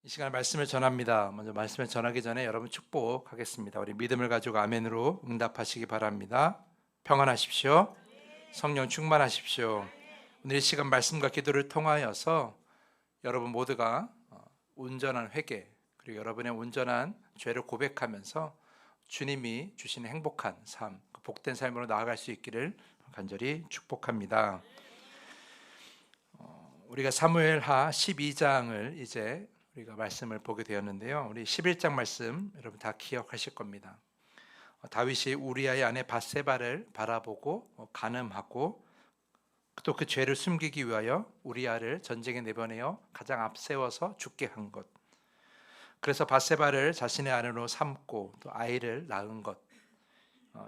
이 시간 말씀을 전합니다. 먼저 말씀을 전하기 전에 여러분 축복하겠습니다. 우리 믿음을 가지고 아멘으로 응답하시기 바랍니다. 평안하십시오. 성령 충만하십시오. 오늘 이 시간 말씀과 기도를 통하여서 여러분 모두가 온전한 회개, 그리고 여러분의 온전한 죄를 고백하면서 주님이 주시는 행복한 삶, 복된 삶으로 나아갈 수 있기를 간절히 축복합니다. 우리가 사무엘하 12장을 이제 우리가 말씀을 보게 되었는데요. 우리 11장 말씀 여러분 다 기억하실 겁니다. 다윗이 우리아의 아내 밧세바를 바라보고 간음하고 또 그 죄를 숨기기 위하여 우리아를 전쟁에 내보내어 가장 앞세워서 죽게 한 것. 그래서 밧세바를 자신의 아내로 삼고 또 아이를 낳은 것.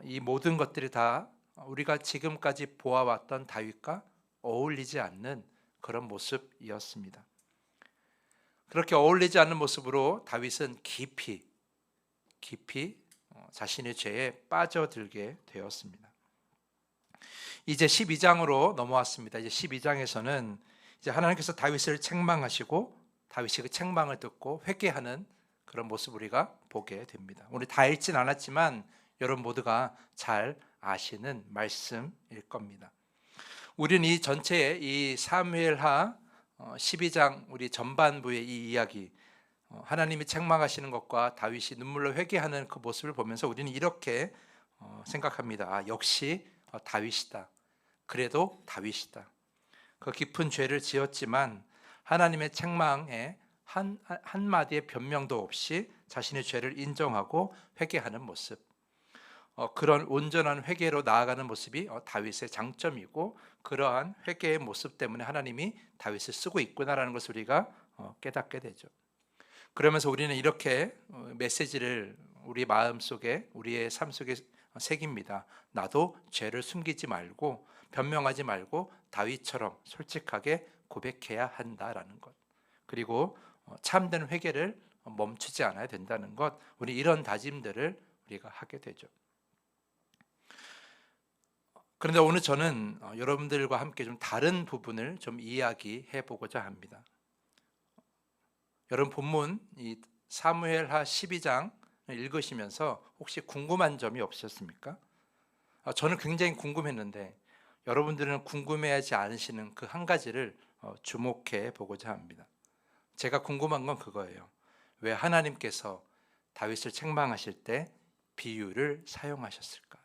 이 모든 것들이 다 우리가 지금까지 보아왔던 다윗과 어울리지 않는 그런 모습이었습니다. 그렇게 어울리지 않는 모습으로 다윗은 깊이 자신의 죄에 빠져들게 되었습니다. 이제 12장으로 넘어왔습니다. 이제 12장에서는 이제 하나님께서 다윗을 책망하시고 다윗이 그 책망을 듣고 회개하는 그런 모습을 우리가 보게 됩니다. 오늘 다 읽진 않았지만 여러분 모두가 잘 아시는 말씀일 겁니다. 우리는 이 전체의 이 사무엘하 12장 우리 전반부의 이 이야기, 하나님이 책망하시는 것과 다윗이 눈물로 회개하는 그 모습을 보면서 우리는 이렇게 생각합니다. 역시 다윗이다. 그래도 다윗이다. 그 깊은 죄를 지었지만 하나님의 책망에 한마디의 변명도 없이 자신의 죄를 인정하고 회개하는 모습, 그런 온전한 회개로 나아가는 모습이 다윗의 장점이고, 그러한 회개의 모습 때문에 하나님이 다윗을 쓰고 있구나라는 것을 우리가 깨닫게 되죠. 그러면서 우리는 이렇게 메시지를 우리 마음속에, 우리의 삶 속에 새깁니다. 나도 죄를 숨기지 말고 변명하지 말고 다윗처럼 솔직하게 고백해야 한다라는 것, 그리고 참된 회개를 멈추지 않아야 된다는 것, 우리 이런 다짐들을 우리가 하게 되죠. 그런데 오늘 저는 여러분들과 함께 좀 다른 부분을 좀 이야기해 보고자 합니다. 여러분 본문 이 사무엘하 12장 읽으시면서 혹시 궁금한 점이 없으셨습니까? 저는 굉장히 궁금했는데 여러분들은 궁금해하지 않으시는 그 한 가지를 주목해 보고자 합니다. 제가 궁금한 건 그거예요. 왜 하나님께서 다윗을 책망하실 때 비유를 사용하셨을까?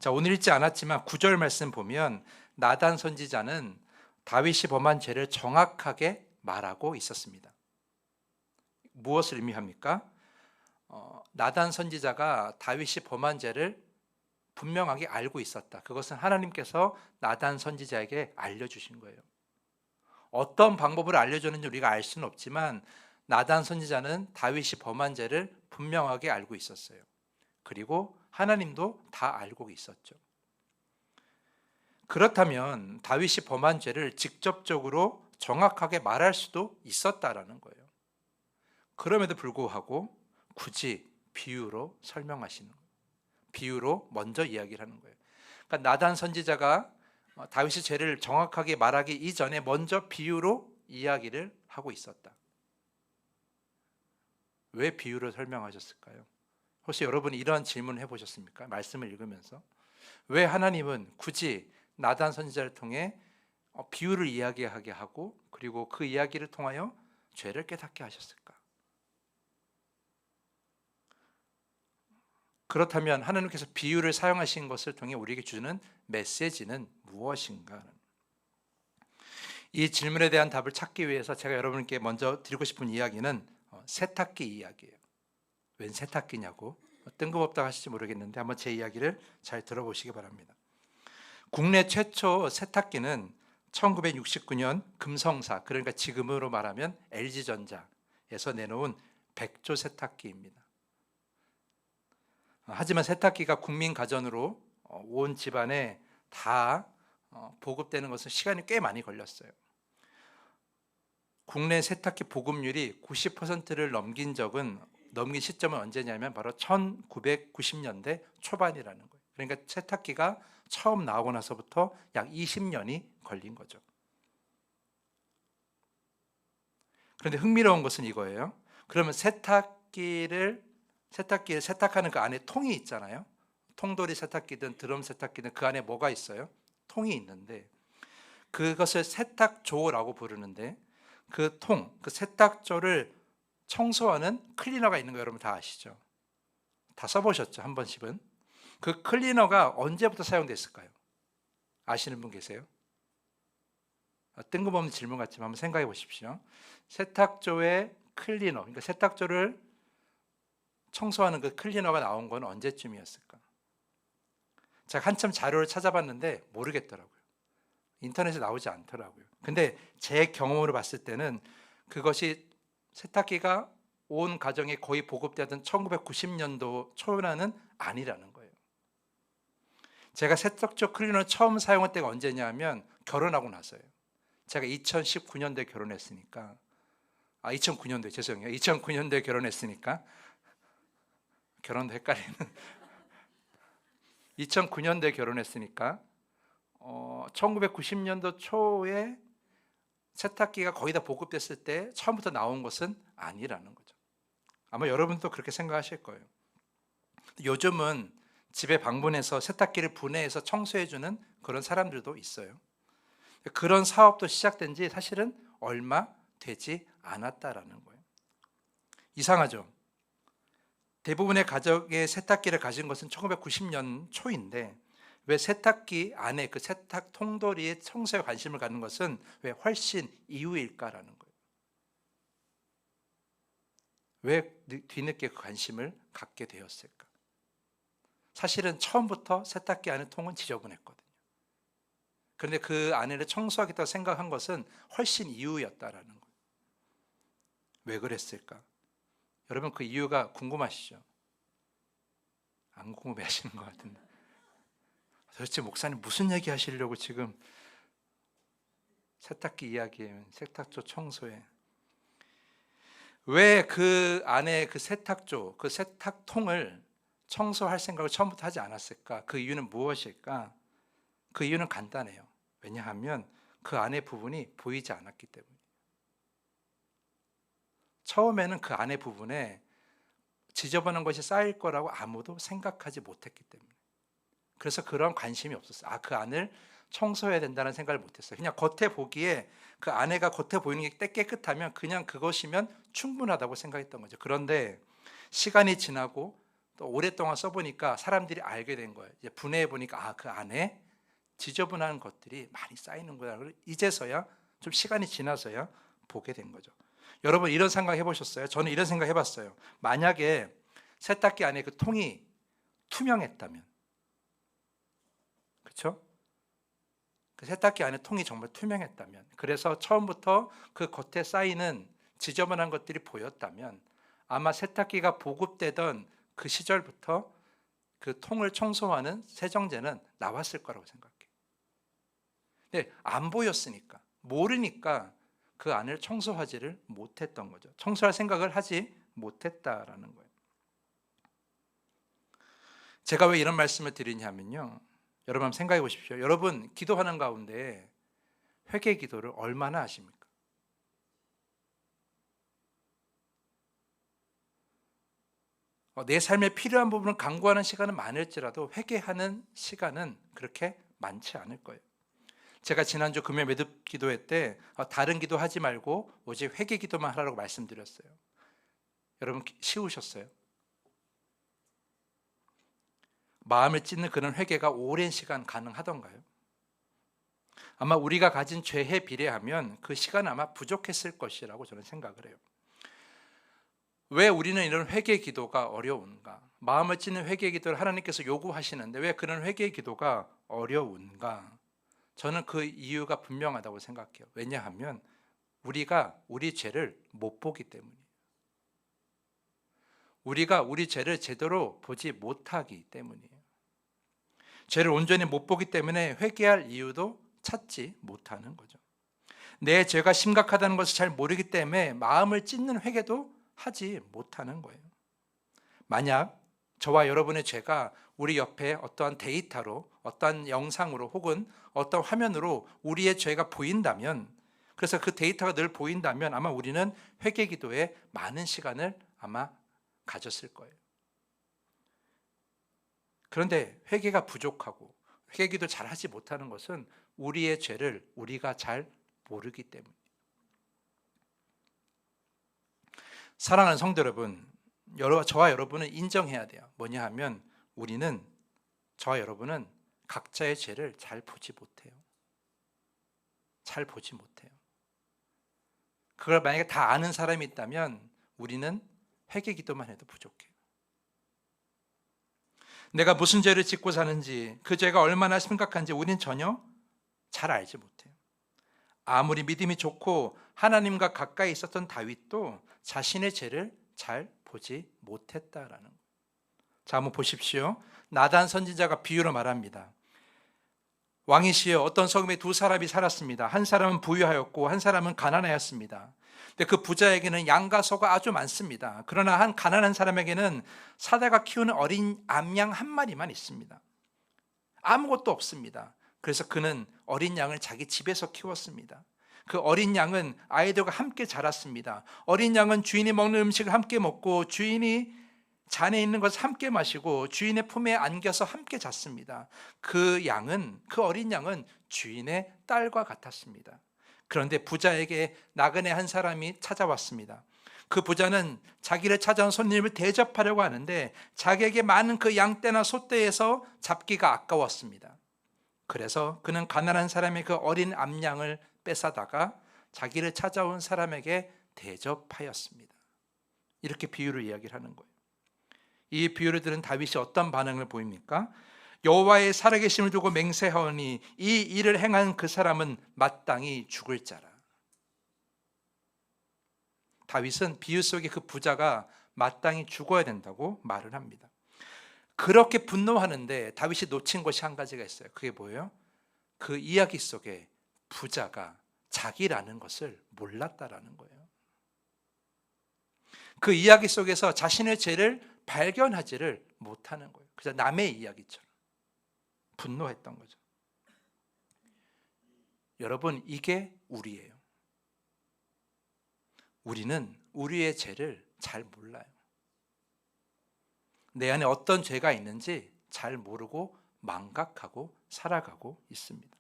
자, 오늘 읽지 않았지만 9절 말씀 보면 나단 선지자는 다윗이 범한 죄를 정확하게 말하고 있었습니다. 무엇을 의미합니까? 나단 선지자가 다윗이 범한 죄를 분명하게 알고 있었다. 그것은 하나님께서 나단 선지자에게 알려주신 거예요. 어떤 방법으로 알려줬는지 우리가 알 수는 없지만 나단 선지자는 다윗이 범한 죄를 분명하게 알고 있었어요. 그리고 하나님도 다 알고 있었죠. 그렇다면 다윗이 범한 죄를 직접적으로 정확하게 말할 수도 있었다라는 거예요. 그럼에도 불구하고 굳이 비유로 설명하시는 거예요. 비유로 먼저 이야기를 하는 거예요. 그러니까 나단 선지자가 다윗의 죄를 정확하게 말하기 이전에 먼저 비유로 이야기를 하고 있었다. 왜 비유로 설명하셨을까요? 혹시 여러분이 이런 질문을 해보셨습니까? 말씀을 읽으면서 왜 하나님은 굳이 나단 선지자를 통해 비유를 이야기하게 하고 그리고 그 이야기를 통하여 죄를 깨닫게 하셨을까? 그렇다면 하나님께서 비유를 사용하신 것을 통해 우리에게 주는 메시지는 무엇인가? 이 질문에 대한 답을 찾기 위해서 제가 여러분께 먼저 드리고 싶은 이야기는 세탁기 이야기예요. 웬 세탁기냐고 뜬금없다 하실지 모르겠는데 한번 제 이야기를 잘 들어보시기 바랍니다. 국내 최초 세탁기는 1969년 금성사, 그러니까 지금으로 말하면 LG전자에서 내놓은 백조 세탁기입니다. 하지만 세탁기가 국민 가전으로 온 집안에 다 보급되는 것은 시간이 꽤 많이 걸렸어요. 국내 세탁기 보급률이 90%를 넘긴 시점은 언제냐면 바로 1990년대 초반이라는 거예요. 그러니까 세탁기가 처음 나오고 나서부터 약 20년이 걸린 거죠. 그런데 흥미로운 것은 이거예요. 그러면 세탁기를 세탁하는 그 안에 통이 있잖아요. 통돌이 세탁기든 드럼 세탁기든 그 안에 뭐가 있어요? 통이 있는데 그것을 세탁조라고 부르는데 그 통, 그 세탁조를 청소하는 클리너가 있는 거 여러분 다 아시죠? 다 써보셨죠? 한 번씩은. 그 클리너가 언제부터 사용됐을까요? 아시는 분 계세요? 뜬금없는 질문 같지만 한번 생각해 보십시오. 세탁조의 클리너, 그러니까 세탁조를 청소하는 그 클리너가 나온 건 언제쯤이었을까? 제가 한참 자료를 찾아봤는데 모르겠더라고요. 인터넷에 나오지 않더라고요. 근데 제 경험으로 봤을 때는 그것이 세탁기가 온 가정에 거의 보급되던 1990년도 초반은 아니라는 거예요. 제가 세탁조 클리너 처음 사용할 때가 언제냐면 결혼하고 나서요. 제가 2019년도에 결혼했으니까 2009년도에 죄송해요. 2009년도에 결혼했으니까 결혼도 헷갈리는 2009년도에 결혼했으니까 1990년도 초에 세탁기가 거의 다 보급됐을 때 처음부터 나온 것은 아니라는 거죠. 아마 여러분도 그렇게 생각하실 거예요. 요즘은 집에 방문해서 세탁기를 분해해서 청소해주는 그런 사람들도 있어요. 그런 사업도 시작된 지 사실은 얼마 되지 않았다라는 거예요. 이상하죠? 대부분의 가정의 세탁기를 가진 것은 1990년 초인데 왜 세탁기 안에 그 세탁 통돌이의 청소에 관심을 갖는 것은 왜 훨씬 이후일까라는 거예요. 왜 뒤늦게 그 관심을 갖게 되었을까? 사실은 처음부터 세탁기 안의 통은 지저분했거든요. 그런데 그 안에를 청소하겠다고 생각한 것은 훨씬 이후였다라는 거예요. 왜 그랬을까? 여러분 그 이유가 궁금하시죠? 안 궁금해 하시는 것 같은데 도대체 목사님 무슨 얘기 하시려고 지금 세탁기 이야기에 세탁조 청소에 왜 그 안에 그 세탁조 그 세탁통을 청소할 생각을 처음부터 하지 않았을까? 그 이유는 무엇일까? 그 이유는 간단해요. 왜냐하면 그 안의 부분이 보이지 않았기 때문이에요. 처음에는 그 안의 부분에 지저분한 것이 쌓일 거라고 아무도 생각하지 못했기 때문에 그래서 그런 관심이 없었어요. 그 안을 청소해야 된다는 생각을 못했어요. 그냥 겉에 보기에 그 안에가 겉에 보이는 게 깨끗하면 그냥 그것이면 충분하다고 생각했던 거죠. 그런데 시간이 지나고 또 오랫동안 써보니까 사람들이 알게 된 거예요. 이제 분해해 보니까 그 안에 지저분한 것들이 많이 쌓이는구나. 이제서야 좀 시간이 지나서야 보게 된 거죠. 여러분 이런 생각 해보셨어요? 저는 이런 생각 해봤어요. 만약에 세탁기 안에 그 통이 투명했다면, 그렇죠? 그 세탁기 안에 통이 정말 투명했다면, 그래서 처음부터 그 겉에 쌓이는 지저분한 것들이 보였다면 아마 세탁기가 보급되던 그 시절부터 그 통을 청소하는 세정제는 나왔을 거라고 생각해요. 근데 안 보였으니까, 모르니까 그 안을 청소하지를 못했던 거죠. 청소할 생각을 하지 못했다라는 거예요. 제가 왜 이런 말씀을 드리냐면요, 여러분 한번 생각해 보십시오. 여러분 기도하는 가운데 회개 기도를 얼마나 하십니까? 내 삶에 필요한 부분을 간구하는 시간은 많을지라도 회개하는 시간은 그렇게 많지 않을 거예요. 제가 지난주 금요 매듭 기도회 때 다른 기도 하지 말고 오직 회개 기도만 하라고 말씀드렸어요. 여러분 쉬우셨어요? 마음을 찢는 그런 회개가 오랜 시간 가능하던가요? 아마 우리가 가진 죄에 비례하면 그 시간은 아마 부족했을 것이라고 저는 생각을 해요. 왜 우리는 이런 회개 기도가 어려운가? 마음을 찢는 회개 기도를 하나님께서 요구하시는데 왜 그런 회개 기도가 어려운가? 저는 그 이유가 분명하다고 생각해요. 왜냐하면 우리가 우리 죄를 못 보기 때문이에요. 우리가 우리 죄를 제대로 보지 못하기 때문이에요. 죄를 온전히 못 보기 때문에 회개할 이유도 찾지 못하는 거죠. 내 죄가 심각하다는 것을 잘 모르기 때문에 마음을 찢는 회개도 하지 못하는 거예요. 만약 저와 여러분의 죄가 우리 옆에 어떠한 데이터로, 어떠한 영상으로 혹은 어떠한 화면으로 우리의 죄가 보인다면 그래서 그 데이터가 늘 보인다면 아마 우리는 회개 기도에 많은 시간을 아마 가졌을 거예요. 그런데 회개가 부족하고 회개 기도 잘 하지 못하는 것은 우리의 죄를 우리가 잘 모르기 때문이에요. 사랑하는 성도 여러분, 저와 여러분은 인정해야 돼요. 뭐냐 하면 저와 여러분은 각자의 죄를 잘 보지 못해요. 잘 보지 못해요. 그걸 만약에 다 아는 사람이 있다면 우리는 회개 기도만 해도 부족해요. 내가 무슨 죄를 짓고 사는지, 그 죄가 얼마나 심각한지 우리는 전혀 잘 알지 못해요. 아무리 믿음이 좋고 하나님과 가까이 있었던 다윗도 자신의 죄를 잘 보지 못했다라는 거예요. 자, 한번 보십시오. 나단 선지자가 비유로 말합니다. 왕이시여, 어떤 성읍에 두 사람이 살았습니다. 한 사람은 부유하였고 한 사람은 가난하였습니다. 근데 그 부자에게는 양과 소가 아주 많습니다. 그러나 한 가난한 사람에게는 사다가 키우는 어린 암양 한 마리만 있습니다. 아무것도 없습니다. 그래서 그는 어린 양을 자기 집에서 키웠습니다. 그 어린 양은 아이들과 함께 자랐습니다. 어린 양은 주인이 먹는 음식을 함께 먹고 주인이 잔에 있는 것을 함께 마시고 주인의 품에 안겨서 함께 잤습니다. 그 어린 양은 주인의 딸과 같았습니다. 그런데 부자에게 나그네 한 사람이 찾아왔습니다. 그 부자는 자기를 찾아온 손님을 대접하려고 하는데 자기에게 많은 그 양떼나 소떼에서 잡기가 아까웠습니다. 그래서 그는 가난한 사람의 그 어린 암양을 뺏어다가 자기를 찾아온 사람에게 대접하였습니다. 이렇게 비유를 이야기를 하는 거예요. 이 비유를 들은 다윗이 어떤 반응을 보입니까? 여호와의 살아계심을 두고 맹세하오니 이 일을 행한 그 사람은 마땅히 죽을 자라. 다윗은 비유 속의 그 부자가 마땅히 죽어야 된다고 말을 합니다. 그렇게 분노하는데 다윗이 놓친 것이 한 가지가 있어요. 그게 뭐예요? 그 이야기 속에 부자가 자기라는 것을 몰랐다라는 거예요. 그 이야기 속에서 자신의 죄를 발견하지를 못하는 거예요. 그래서 남의 이야기처럼 분노했던 거죠. 여러분, 이게 우리예요. 우리는 우리의 죄를 잘 몰라요. 내 안에 어떤 죄가 있는지 잘 모르고 망각하고 살아가고 있습니다.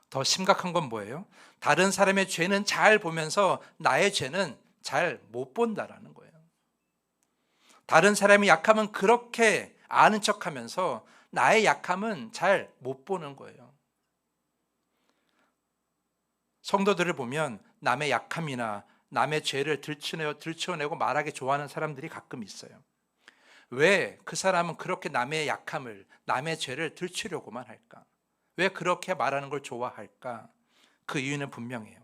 더 심각한 건 뭐예요? 다른 사람의 죄는 잘 보면서 나의 죄는 잘 못 본다라는 거예요. 다른 사람이 약하면 그렇게 아는 척하면서 나의 약함은 잘 못 보는 거예요. 성도들을 보면 남의 약함이나 남의 죄를 들추어내고 말하기 좋아하는 사람들이 가끔 있어요. 왜 그 사람은 그렇게 남의 약함을, 남의 죄를 들추려고만 할까? 왜 그렇게 말하는 걸 좋아할까? 그 이유는 분명해요.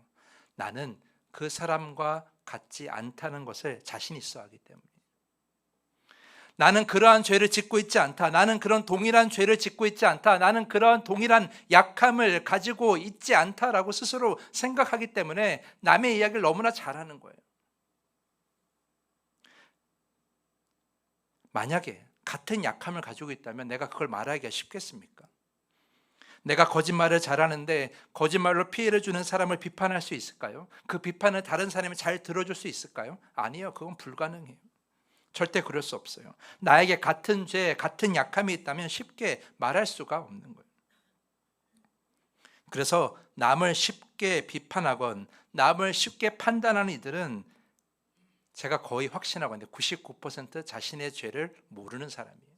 나는 그 사람과 같지 않다는 것을 자신 있어 하기 때문에. 나는 그러한 죄를 짓고 있지 않다. 나는 그런 동일한 죄를 짓고 있지 않다. 나는 그러한 동일한 약함을 가지고 있지 않다라고 스스로 생각하기 때문에 남의 이야기를 너무나 잘하는 거예요. 만약에 같은 약함을 가지고 있다면 내가 그걸 말하기가 쉽겠습니까? 내가 거짓말을 잘하는데 거짓말로 피해를 주는 사람을 비판할 수 있을까요? 그 비판을 다른 사람이 잘 들어줄 수 있을까요? 아니요, 그건 불가능해요. 절대 그럴 수 없어요. 나에게 같은 죄, 같은 약함이 있다면 쉽게 말할 수가 없는 거예요. 그래서 남을 쉽게 비판하건 남을 쉽게 판단하는 이들은 제가 거의 확신하고 있는데 99% 자신의 죄를 모르는 사람이에요.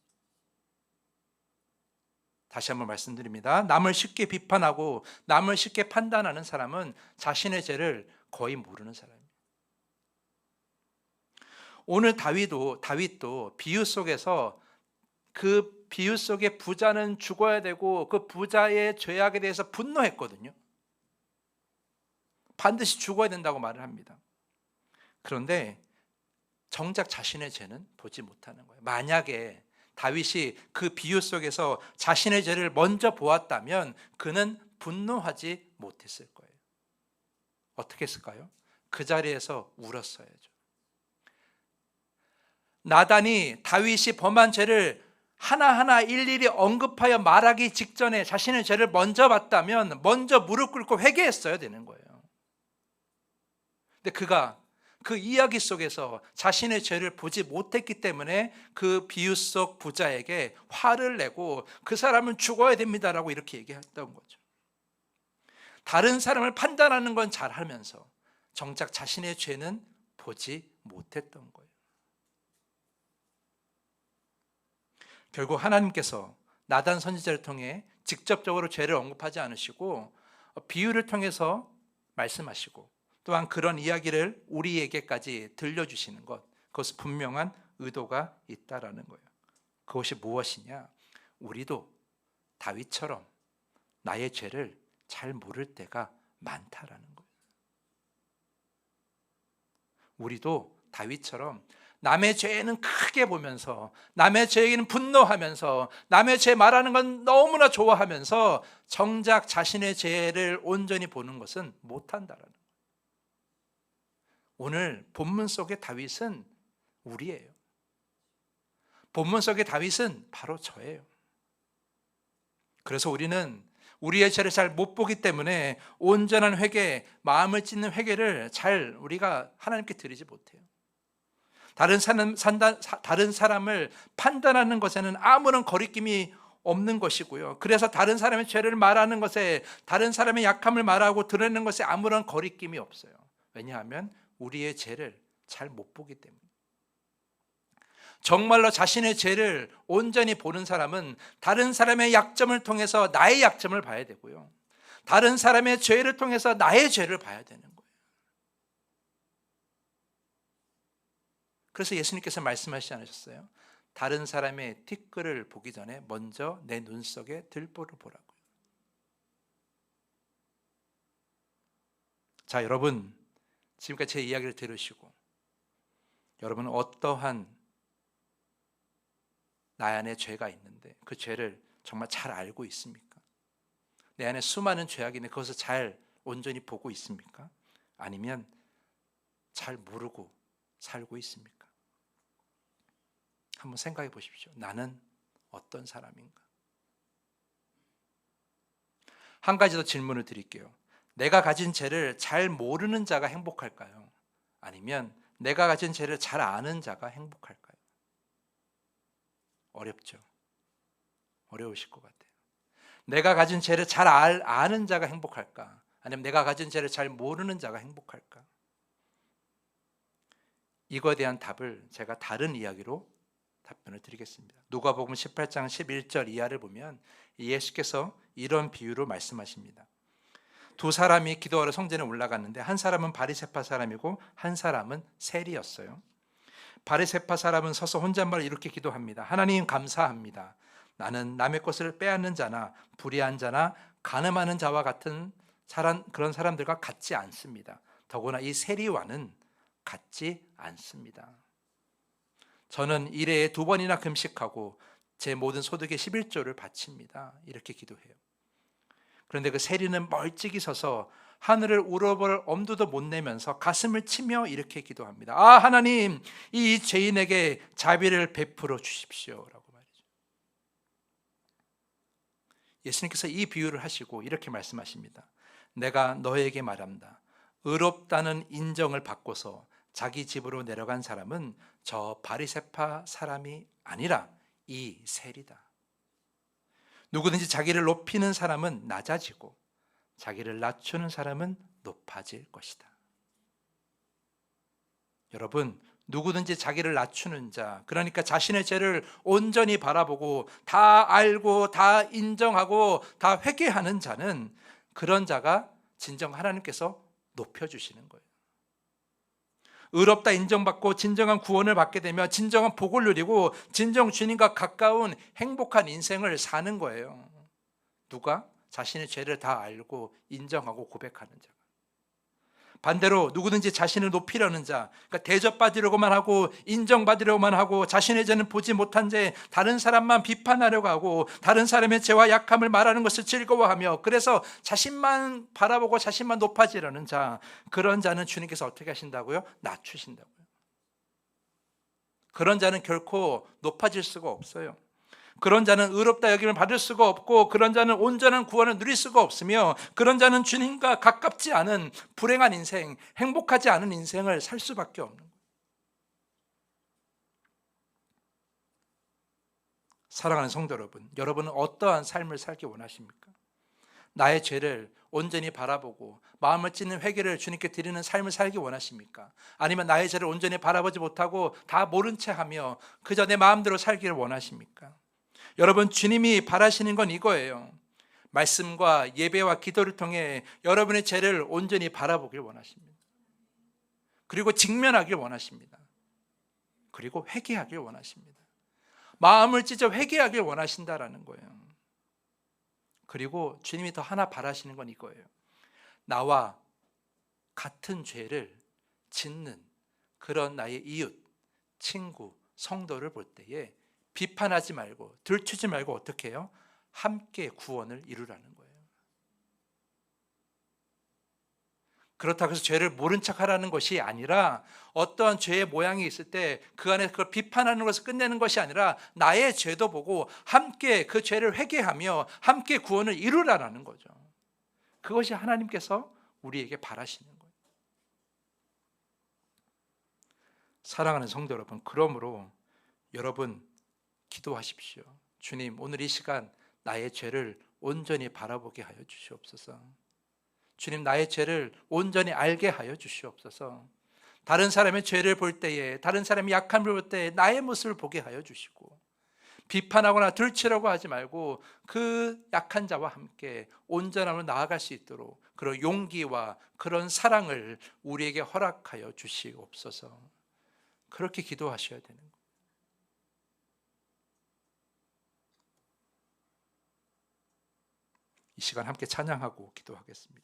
다시 한번 말씀드립니다. 남을 쉽게 비판하고 남을 쉽게 판단하는 사람은 자신의 죄를 거의 모르는 사람이에요. 오늘 다윗도 비유 속에서 그 비유 속에 부자는 죽어야 되고 그 부자의 죄악에 대해서 분노했거든요. 반드시 죽어야 된다고 말을 합니다. 그런데 정작 자신의 죄는 보지 못하는 거예요. 만약에 다윗이 그 비유 속에서 자신의 죄를 먼저 보았다면 그는 분노하지 못했을 거예요. 어떻게 했을까요? 그 자리에서 울었어야죠. 나단이 다윗이 범한 죄를 하나하나 일일이 언급하여 말하기 직전에 자신의 죄를 먼저 봤다면 먼저 무릎 꿇고 회개했어야 되는 거예요. 근데 그가 그 이야기 속에서 자신의 죄를 보지 못했기 때문에 그 비유 속 부자에게 화를 내고 그 사람은 죽어야 됩니다라고 이렇게 얘기했던 거죠. 다른 사람을 판단하는 건 잘하면서 정작 자신의 죄는 보지 못했던 거예요. 결국 하나님께서 나단 선지자를 통해 직접적으로 죄를 언급하지 않으시고 비유를 통해서 말씀하시고 또한 그런 이야기를 우리에게까지 들려주시는 것, 그것은 분명한 의도가 있다라는 거예요. 그것이 무엇이냐? 우리도 다윗처럼 나의 죄를 잘 모를 때가 많다라는 거예요. 우리도 다윗처럼 남의 죄는 크게 보면서 남의 죄에는 분노하면서 남의 죄 말하는 건 너무나 좋아하면서 정작 자신의 죄를 온전히 보는 것은 못한다라는 거예요. 오늘 본문 속의 다윗은 우리예요. 본문 속의 다윗은 바로 저예요. 그래서 우리는 우리의 죄를 잘 못 보기 때문에 온전한 회개, 마음을 찢는 회개를 잘 우리가 하나님께 드리지 못해요. 다른 사람을 판단하는 것에는 아무런 거리낌이 없는 것이고요. 그래서 다른 사람의 죄를 말하는 것에, 다른 사람의 약함을 말하고 드러내는 것에 아무런 거리낌이 없어요. 왜냐하면 우리의 죄를 잘 못 보기 때문에. 정말로 자신의 죄를 온전히 보는 사람은 다른 사람의 약점을 통해서 나의 약점을 봐야 되고요. 다른 사람의 죄를 통해서 나의 죄를 봐야 되는 거예요. 그래서 예수님께서 말씀하시지 않으셨어요? 다른 사람의 티끌을 보기 전에 먼저 내 눈 속에 들보를 보라고요. 자, 여러분, 지금까지 제 이야기를 들으시고 여러분은 어떠한 나 안에 죄가 있는데 그 죄를 정말 잘 알고 있습니까? 내 안에 수많은 죄악이 있는데 그것을 잘 온전히 보고 있습니까? 아니면 잘 모르고 살고 있습니까? 한번 생각해 보십시오. 나는 어떤 사람인가? 한 가지 더 질문을 드릴게요. 내가 가진 죄를 잘 모르는 자가 행복할까요? 아니면 내가 가진 죄를 잘 아는 자가 행복할까요? 어렵죠. 어려우실 것 같아요. 내가 가진 죄를 잘 아는 자가 행복할까? 아니면 내가 가진 죄를 잘 모르는 자가 행복할까? 이거에 대한 답을 제가 다른 이야기로 답변을 드리겠습니다. 누가복음 18장 11절 이하를 보면 예수께서 이런 비유로 말씀하십니다. 두 사람이 기도하러 성전에 올라갔는데 한 사람은 바리새파 사람이고 한 사람은 세리였어요. 바리새파 사람은 서서 혼잣말로 이렇게 기도합니다. 하나님 감사합니다. 나는 남의 것을 빼앗는 자나 불의한 자나 간음하는 자와 같은 그런 사람들과 같지 않습니다. 더구나 이 세리와는 같지 않습니다. 저는 일해에 2번이나 금식하고 제 모든 소득의 11조를 바칩니다. 이렇게 기도해요. 그런데 그 세리는 멀찍이 서서 하늘을 우러볼 엄두도 못 내면서 가슴을 치며 이렇게 기도합니다. 아, 하나님, 이 죄인에게 자비를 베풀어 주십시오라고 말이죠. 예수님께서 이 비유를 하시고 이렇게 말씀하십니다. 내가 너에게 말한다. 의롭다는 인정을 받고서 자기 집으로 내려간 사람은 저 바리새파 사람이 아니라 이 세리다. 누구든지 자기를 높이는 사람은 낮아지고 자기를 낮추는 사람은 높아질 것이다. 여러분, 누구든지 자기를 낮추는 자, 그러니까 자신의 죄를 온전히 바라보고 다 알고 다 인정하고 다 회개하는 자는 그런 자가 진정 하나님께서 높여주시는 거예요. 의롭다 인정받고 진정한 구원을 받게 되면 진정한 복을 누리고 진정 주님과 가까운 행복한 인생을 사는 거예요. 누가? 자신의 죄를 다 알고 인정하고 고백하는 자가. 반대로 누구든지 자신을 높이려는 자, 그러니까 대접받으려고만 하고 인정받으려고만 하고 자신의 죄는 보지 못한 죄, 다른 사람만 비판하려고 하고 다른 사람의 죄와 약함을 말하는 것을 즐거워하며 그래서 자신만 바라보고 자신만 높아지려는 자, 그런 자는 주님께서 어떻게 하신다고요? 낮추신다고요. 그런 자는 결코 높아질 수가 없어요. 그런 자는 의롭다 여김을 받을 수가 없고 그런 자는 온전한 구원을 누릴 수가 없으며 그런 자는 주님과 가깝지 않은 불행한 인생, 행복하지 않은 인생을 살 수밖에 없는 거예요. 사랑하는 성도 여러분, 여러분은 어떠한 삶을 살기 원하십니까? 나의 죄를 온전히 바라보고 마음을 찢는 회개를 주님께 드리는 삶을 살기 원하십니까? 아니면 나의 죄를 온전히 바라보지 못하고 다 모른 채 하며 그저 내 마음대로 살기를 원하십니까? 여러분, 주님이 바라시는 건 이거예요. 말씀과 예배와 기도를 통해 여러분의 죄를 온전히 바라보길 원하십니다. 그리고 직면하길 원하십니다. 그리고 회개하길 원하십니다. 마음을 찢어 회개하길 원하신다라는 거예요. 그리고 주님이 더 하나 바라시는 건 이거예요. 나와 같은 죄를 짓는 그런 나의 이웃, 친구, 성도를 볼 때에 비판하지 말고 들추지 말고 어떻게 해요? 함께 구원을 이루라는 거예요. 그렇다고 해서 죄를 모른 척하라는 것이 아니라 어떠한 죄의 모양이 있을 때 그 안에 그걸 비판하는 것을 끝내는 것이 아니라 나의 죄도 보고 함께 그 죄를 회개하며 함께 구원을 이루라는 거죠. 그것이 하나님께서 우리에게 바라시는 거예요. 사랑하는 성도 여러분, 그러므로 여러분 기도하십시오. 주님, 오늘 이 시간 나의 죄를 온전히 바라보게 하여 주시옵소서. 주님, 나의 죄를 온전히 알게 하여 주시옵소서. 다른 사람의 죄를 볼 때에, 다른 사람의 약함을 볼 때에 나의 모습을 보게 하여 주시고, 비판하거나 들추려고 하지 말고 그 약한 자와 함께 온전함으로 나아갈 수 있도록 그런 용기와 그런 사랑을 우리에게 허락하여 주시옵소서. 그렇게 기도하셔야 되는 거예요. 이 시간 함께 찬양하고 기도하겠습니다.